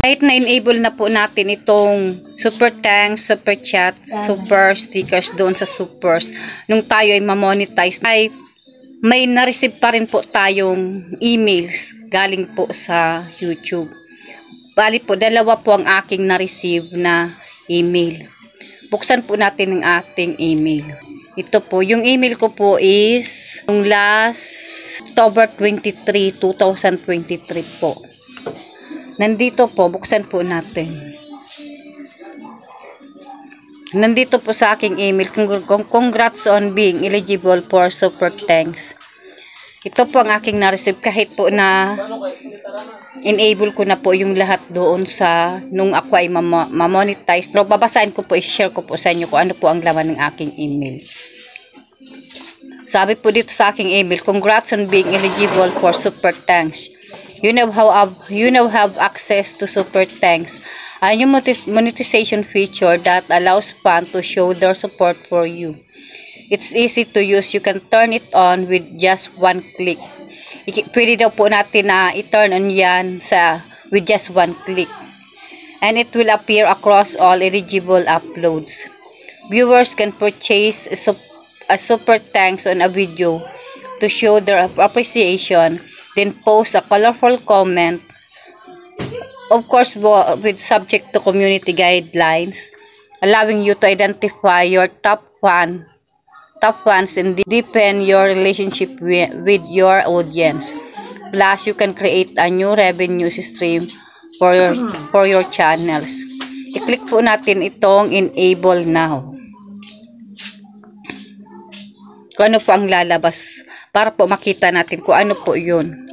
Kahit na-enable na po natin itong super thanks, super chat, super stickers doon sa supers, nung tayo ay ma-monetize, ay may na-receive pa rin po tayong emails galing po sa YouTube. Bali po, dalawa po ang aking na-receive na email. Buksan po natin ang ating email. Ito po, yung email ko po is yung last October 23, 2023 po. Nandito po, buksan po natin. Nandito po sa aking email, congrats on being eligible for super thanks. Ito po ang aking na-receive kahit po na enable ko na po yung lahat doon sa nung ako ay ma-monetize. Pero babasahin ko po, i-share ko po sa inyo kung ano po ang laman ng aking email. Sabi po dito sa aking email, congrats on being eligible for super thanks. You now have access to super thanks, a new monetization feature that allows fans to show their support for you. It's easy to use. You can turn it on with just one click. Pwede daw po natin na i-turn on yan with just one click. And it will appear across all eligible uploads. Viewers can purchase a super thanks on a video to show their appreciation, then post a colorful comment, of course with subject to community guidelines, allowing you to identify your top fans and deepen your relationship with your audience. Plus, you can create a new revenue stream for your channels. I-click po natin itong enable now. Kung ano po ang lalabas para po makita natin kung ano po yun.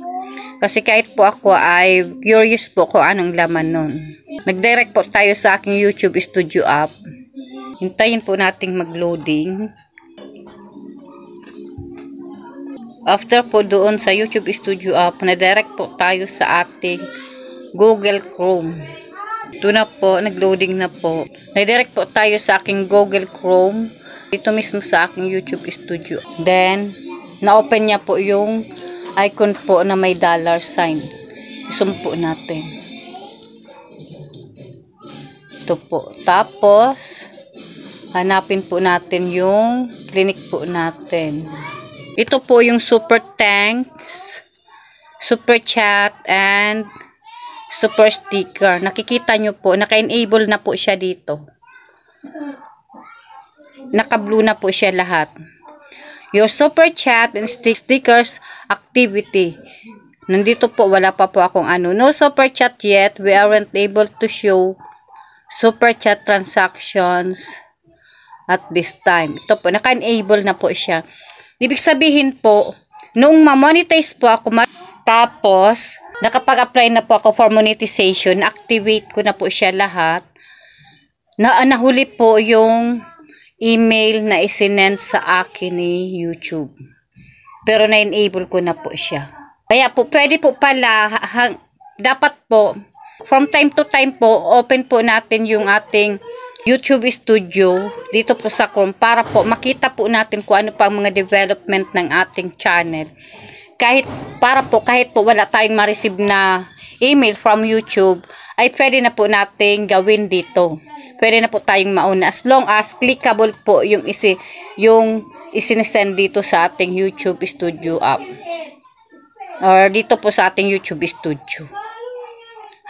Kasi kahit po ako ay curious po kung anong laman nun. Nag-direct po tayo sa aking YouTube Studio app. Hintayin po nating mag-loading. After po doon sa YouTube Studio app, na-direct po tayo sa ating Google Chrome. Ito na po, nag-loading na po. Na-direct po tayo sa aking Google Chrome. Dito mismo sa aking YouTube Studio. Then, na-open niya po yung icon po na may $sign. I-zoom po natin. Ito po. Tapos, hanapin po natin yung clinic po natin. Ito po yung super thanks, super chat, and super sticker. Nakikita nyo po, naka-enable na po siya dito. Naka-blue na po siya lahat. Your super chat and stickers activity. Nandito po, wala pa po akong ano. No super chat yet. We aren't able to show super chat transactions at this time. Ito po, naka-enable na po siya. Ibig sabihin po, nung ma-monetize po ako, tapos, nakapag-apply na po ako for monetization, activate ko na po siya lahat. Nahuli po yung email na isinend sa akin ni YouTube. Pero na-enable ko na po siya. Kaya po, pwede po pala, dapat po, from time to time po, open po natin yung ating YouTube Studio dito po sa Chrome para po makita po natin kung ano pa ang mga development ng ating channel. Kahit po wala tayong ma-receive na email from YouTube, ay pwede na po nating gawin dito. Pwede na po tayong mauna as long as clickable po yung isinesend dito sa ating YouTube Studio app. Or dito po sa ating YouTube Studio.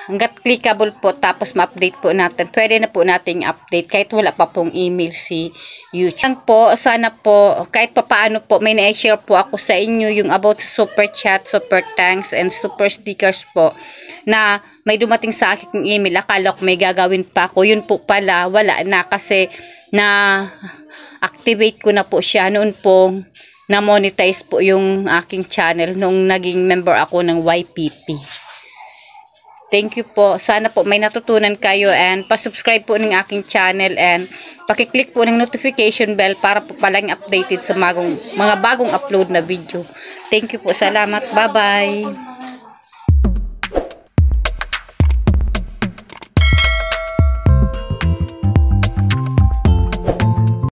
Hanggat clickable po, tapos ma-update po natin. Pwede na po nating update kahit wala pa pong email si YouTube. Sana po, kahit pa paano po, may na-share po ako sa inyo yung about super chat, super thanks, and super stickers po na may dumating sa aking email. Akala ko may gagawin pa ako. Yun po pala, wala na kasi na-activate ko na po siya. Noon po, na-monetize po yung aking channel nung naging member ako ng YPP. Thank you po. Sana po may natutunan kayo and pa-subscribe po ng aking channel and paki-click po ng notification bell para po palang updated sa mga bagong upload na video. Thank you po. Salamat. Bye-bye.